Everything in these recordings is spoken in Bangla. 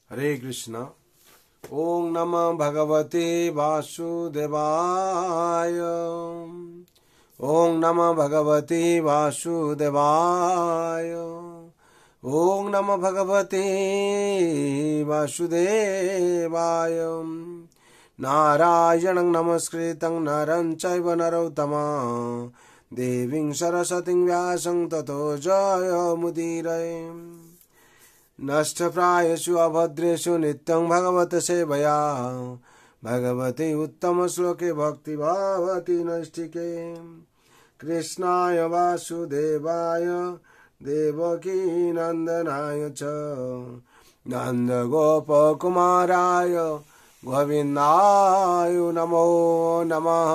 हरे कृष्णा। ओम नमः भगवते वासुदेवाय। ओम नमः भगवते वासुदेवाय। ओम नमः भगवते वासुदेवाय। नारायणं नमस्कृतं नरं चैव नरोत्तमं देवीं सरस्वतीं व्यासं ततो जयमुदीरये। नष्टप्रायेषु अभद्रेषु नित्यं भगवत सेवया भगवते उत्तम श्लोके भक्ति भवति नैष्ठिके। कृष्णाय वासुदेवाय देवकी नंदनाय च नन्दगोपकुमाराय गोविन्दाय नमो नमः।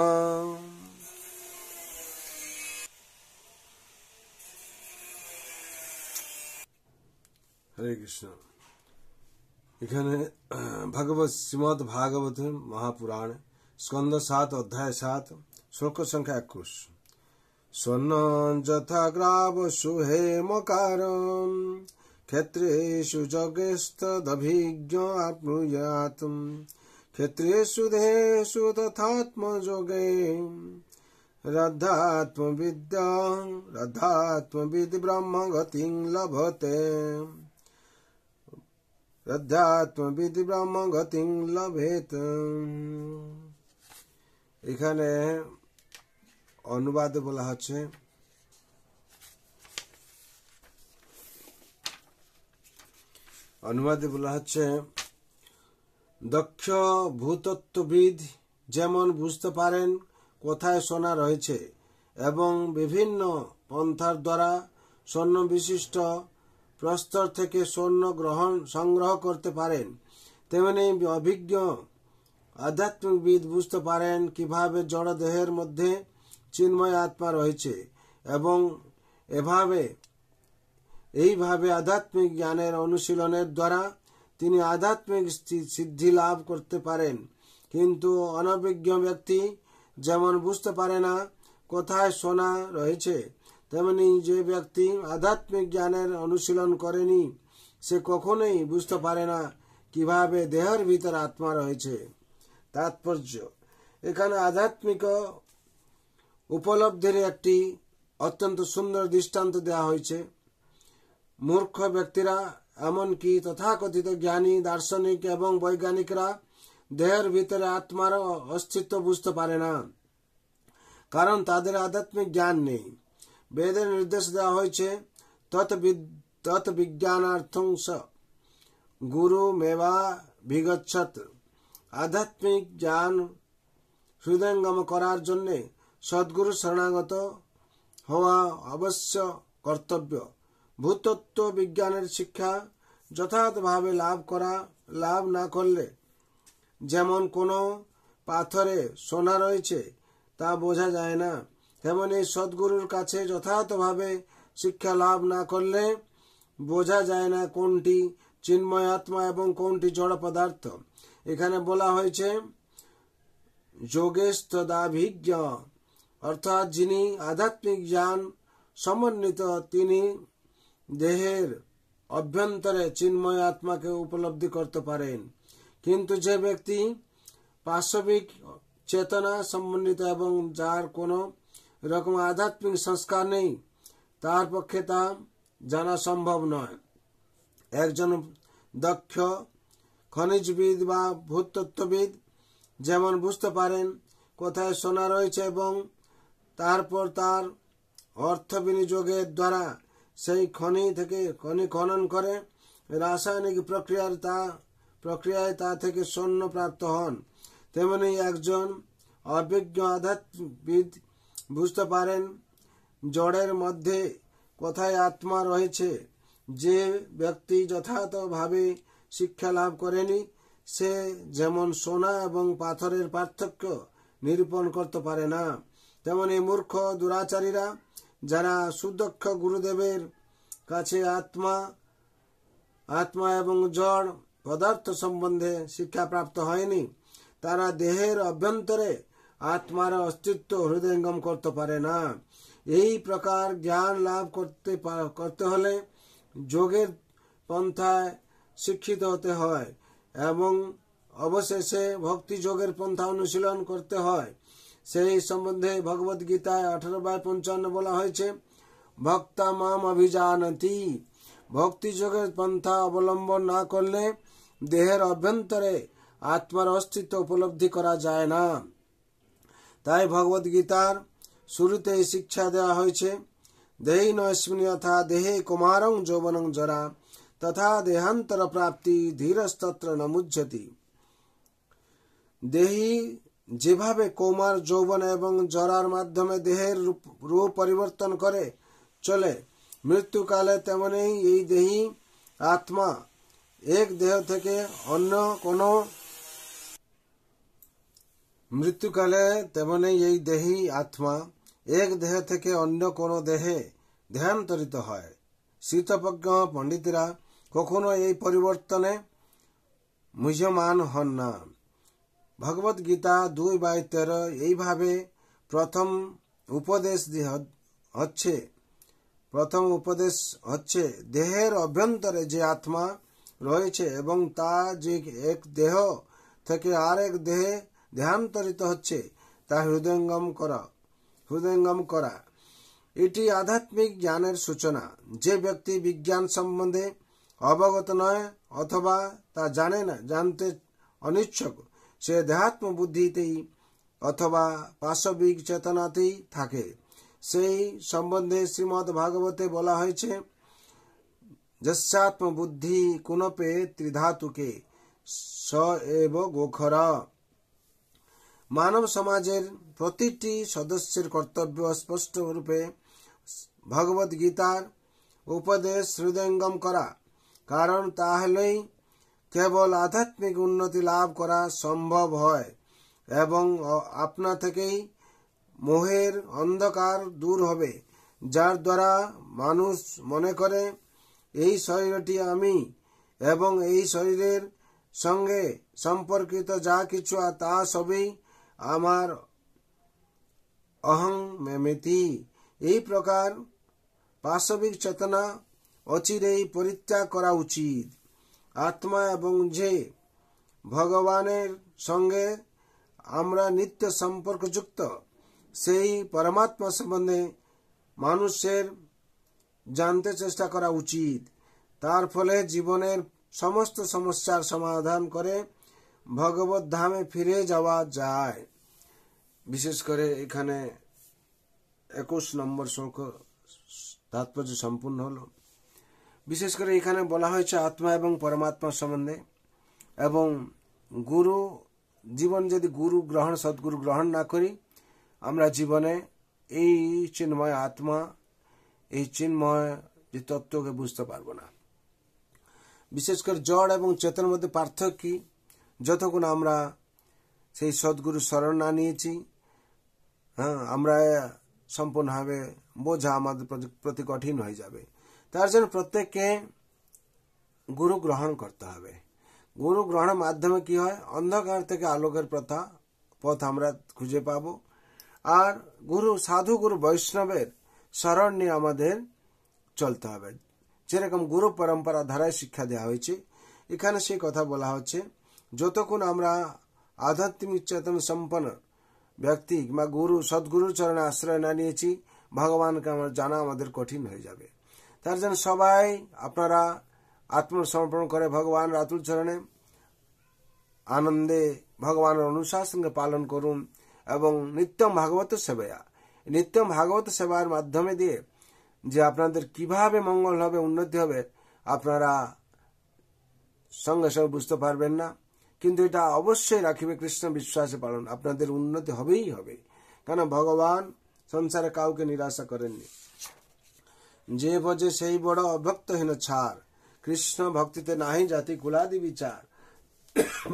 हरे कृष्ण। এখানে भगवत श्रीमद् भागवत महापुराण स्कंद 7 अध्याय 7 श्लोक संख्या 21। स्वर्ण यथा ग्राव सुहेमकारं क्षेत्रेषु जगेस्तदभिज्ञ आप्नुयात् क्षेत्रेषु देहेषु तथात्मयोगे रद्धात्मविद् ब्रह्मगतिं लभते रद्धात्मविद् ब्रह्मगतिं लभेत। এখানে অনুবাদে বলা হচ্ছে দক্ষ ভূতত্ত্ববিদ যেমন বুঝতে পারেন কোথায় সোনা রয়েছে এবং বিভিন্ন পন্থার দ্বারা স্বর্ণ বিশিষ্ট প্রস্তর থেকে স্বর্ণ সংগ্রহ করতে পারেন, তেমনি অভিজ্ঞ আধ্যাত্মিকবিদ বুঝতে পারেন কিভাবে জড় দেহের মধ্যে চিন্ময় আত্মা রয়েছে এবং এইভাবে আধ্যাত্মিক জ্ঞানের অনুশীলনের দ্বারা তিনি আধ্যাত্মিক সিদ্ধি লাভ করতে পারেন। কিন্তু অনভিজ্ঞ ব্যক্তি যেমন বুঝতে পারে না কোথায় সোনা রয়েছে, তেমনি যে ব্যক্তি আধ্যাত্মিক জ্ঞানের অনুশীলন করেনি সে কখনোই বুঝতে পারে না কিভাবে দেহের ভিতর আত্মা রয়েছে। তাৎপর্য, এখানে আধ্যাত্মিক উপলব্ধির একটি অত্যন্ত সুন্দর দৃষ্টান্ত দেওয়া হয়েছে। মূর্খ ব্যক্তিরা এমনকি তথাকথিত জ্ঞানী দার্শনিক এবং বৈজ্ঞানিকরা দেহের ভিতরে আত্মার অস্তিত্ব বুঝতে পারে না, কারণ তাদের আধ্যাত্মিক জ্ঞান নেই। বেদের নির্দেশ দেওয়া হয়েছে তৎ বিজ্ঞানার্থং স গুরু মেবা বিগচ্ছত। আধ্যাত্মিক জ্ঞান হৃদয়ঙ্গম করার জন্য সদ্গুরু শরণাগত হওয়া অবশ্য কর্তব্য। ভূতত্ত্ব বিজ্ঞানের শিক্ষা যথাযথভাবে লাভ না করলে যেমন কোনো পাথরে সোনা রয়েছে তা বোঝা যায় না, তেমনি সদ্গুরুর কাছে যথাযথভাবে শিক্ষা লাভ না করলে বোঝা যায় না কোনটি চিন্ময় আত্মা এবং কোনটি জড় পদার্থ। এখানে বলা হয়েছে যোগেস্তদাভিজ্ঞ, অর্থাৎ যিনি আধ্যাত্মিক জ্ঞান সমন্বিত তিনি দেহের অভ্যন্তরে চিন্ময় আত্মাকে উপলব্ধি করতে পারেন। কিন্তু যে ব্যক্তি পাশবিক চেতনা সমন্বিত এবং যার কোনো এরকম আধ্যাত্মিক সংস্কার নেই তার পক্ষে তা জানা সম্ভব নয়। একজন দক্ষ খনিজবিদ বা ভূতত্ত্ববিদ যেমন বুঝতে পারেন কোথায় সোনা রয়েছে এবং তারপর তার অর্থ বিনিয়োগের দ্বারা সেই খনি খনন করে রাসায়নিক প্রক্রিয়ায় তা থেকে স্বর্ণ প্রাপ্ত হন, তেমনি একজন অভিজ্ঞ আধ্যাত্মিকবিদ বুঝতে পারেন জড়ের মধ্যে কোথায় আত্মা রয়েছে। যে ব্যক্তি যথাযথভাবে শিক্ষা লাভ করেনি সে যেমন সোনা এবং পাথরের পার্থক্য নিরূপণ করতে পারে না, তেমনি মূর্খ দুরাচারীরা যারা সুদক্ষ গুরুদেবের কাছে আত্মা এবং জড় পদার্থ সম্বন্ধে শিক্ষা প্রাপ্ত হয়নি তারা দেহের অভ্যন্তরে আত্মার অস্তিত্ব হৃদয়ঙ্গম করতে পারে না। এই প্রকার জ্ঞান লাভ করতে হলে যোগের পন্থায় শিক্ষিত হতে হয় এবং অবশেষে ভক্তি যোগের পন্থা অনুশীলন করতে হয়। সেই সম্বন্ধে ভগবদ গীতায় 18/55 বলা হয়েছে, ভক্তা মাম অভিজানতি। ভক্তি যোগের পন্থা অবলম্বন না করলে দেহের অভ্যন্তরে আত্মার অস্তিত্ব উপলব্ধি করা যায় না। তাই ভগবদ গীতার শুরুতেই শিক্ষা দেওয়া হয়েছে, দেহি নস্মিন যথা দেহে কুমারং যৌবনং জরা তথা দেহান্তর প্রাপ্তি ধীরস্তত্র ন মুহ্যতি। দেহি যেভাবে কৌমার, যৌবন এবং জরার মাধ্যমে দেহের রূপ পরিবর্তন করে চলে, মৃত্যুকালে তেমনি এই দেহি আত্মা এক দেহ থেকে অন্য কোনো দেহে দেহান্তরিত হয়। শীতজ্ঞ পণ্ডিতরা কখনো এই পরিবর্তনে মুহ্যমান হন না। ভগবদ গীতা 2/13 এইভাবে প্রথম উপদেশ হচ্ছে দেহের অভ্যন্তরে যে আত্মা রয়েছে এবং তা যে এক দেহ থেকে আরেক দেহে দেহান্তরিত হচ্ছে তা হৃদয়ঙ্গম করা। এটি আধ্যাত্মিক জ্ঞানের সূচনা। যে ব্যক্তি বিজ্ঞান সম্বন্ধে অবগত নয় অথবা তা জানতে অনিচ্ছুক, সে দেহাত্ম বুদ্ধিতেই অথবা পাশবিক চেতনাতেই থাকে। সেই সম্বন্ধে শ্রীমদ্ ভাগবতে বলা হয়েছে, যস্যাত্ম বুদ্ধি কুনপে ত্রিধাতুকে স এব গোখর। মানব সমাজের প্রতিটি সদস্যের কর্তব্য স্পষ্ট রূপে ভগবদ গীতার উপদেশ হৃদয়ঙ্গম করা, কারণ তাহলেই কেবল আধ্যাত্মিক উন্নতি লাভ করা সম্ভব হয় এবং আপনা থেকেই মোহের অন্ধকার দূর হবে, যার দ্বারা মানুষ মনে করে এই শরীরটি আমি এবং এই শরীরের সঙ্গে সম্পর্কিত যা কিছু তা সবই আমার অহং মেমেতি। এই প্রকার পাশবিক চেতনা অচিরেই পরিত্যাগ করা উচিত। আত্মা এবং যে ভগবানের সঙ্গে আমরা নিত্য সম্পর্কযুক্ত, সেই পরমাত্মা সম্বন্ধে মানুষের জানতে চেষ্টা করা উচিত। তার ফলে জীবনের সমস্ত সমস্যার সমাধান করে ভগবত ধামে ফিরে যাওয়া যায়। বিশেষ করে এখানে 21 নম্বর শ্লোক তাৎপর্য সম্পূর্ণ হলো। বিশেষ করে এখানে বলা হয়েছে আত্মা এবং পরমাত্মা সম্বন্ধে, এবং যদি সদ্গুরু গ্রহণ না করি, আমরা জীবনে এই চিন্ময় আত্মা, এই চিন্ময় যে তত্ত্বকে বুঝতে পারবো না। বিশেষ করে জড় এবং চেতনের মধ্যে পার্থক্য কি? যতক্ষণ আমরা সেই সদ্গুরু শরণ না নিয়েছি, আমরা সম্পূর্ণভাবে বোঝা আমাদের প্রতি কঠিন হয়ে যাবে। তার জন্য প্রত্যেককে গুরু গ্রহণ করতে হবে। গুরু গ্রহণের মাধ্যমে কি হয়? অন্ধকার থেকে আলোকের পথ আমরা খুঁজে পাবো। আর সাধু গুরু বৈষ্ণবের শরণ নিয়ে আমাদের চলতে হবে। যেরকম গুরু পরম্পরা ধারায় শিক্ষা দেওয়া হয়েছে, এখানে সেই কথা বলা হচ্ছে, যতক্ষণ আমরা আধ্যাত্মিক চেতন সম্পন্ন ব্যক্তি বা সদ্গুরুর চরণে আশ্রয় না নিয়েছি, ভগবানকে আমরা জানা আমাদের কঠিন হয়ে যাবে। তার জন্য সবাই আপনারা আত্মসমর্পণ করে ভগবান রাতুল চরণে আনন্দে ভগবানের অনুশাসনকে পালন করুন এবং নিত্যম ভাগবত সেবার মাধ্যমে দিয়ে যে আপনাদের কিভাবে মঙ্গল হবে, উন্নতি হবে, আপনারা সঙ্গে সঙ্গে বুঝতে পারবেন না। কিন্তু এটা অবশ্যই রাখিবে কৃষ্ণ বিশ্বাসে পালন, আপনাদের উন্নতি হবেই হবে। কেন ভগবান সংসারে কাউকে নিরাশা করেননি। যে ভজে সেই বড় অভক্তহীন ছাড়, কৃষ্ণ ভক্তিতে নাহি জাতি কুলাদি বিচার।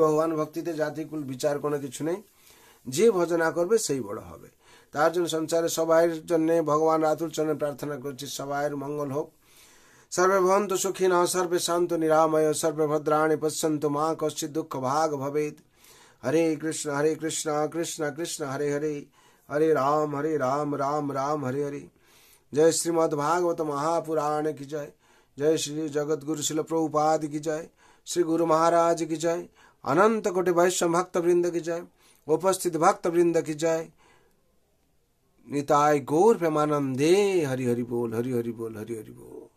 ভগবান ভক্তিতে জাতি কুল বিচার কোনো কিছু নেই। যে ভজনা করবে সেই বড় হবে। তার জন্য সংসারে সবাইয়ের জন্য ভগবান রাতুল চরণে প্রার্থনা করছি, সবাইয়ের মঙ্গল হোক। सर्वे भवन्तु सुखिनः, सर्वे सन्तु निरामय, सर्वे भद्राणि पश्यन्तु मा कश्चित् दुःख भाग भवेत्। हरे कृष्ण कृष्ण कृष्ण हरे हरे, हरे राम राम राम हरे हरे। जय श्रीमद् भागवत महापुराण की जय। जय श्री जगत गुरु शिल प्रभुपाद की जय। श्री गुरु महाराज की जय। अनंत कोटि वैष्णव भक्त वृंद की जय। उपस्थित भक्त वृंद की जय। निताय गौर प्रेमानंदे। हरि हरि बोल, हरि हरि बोल, हरि हरि बोल।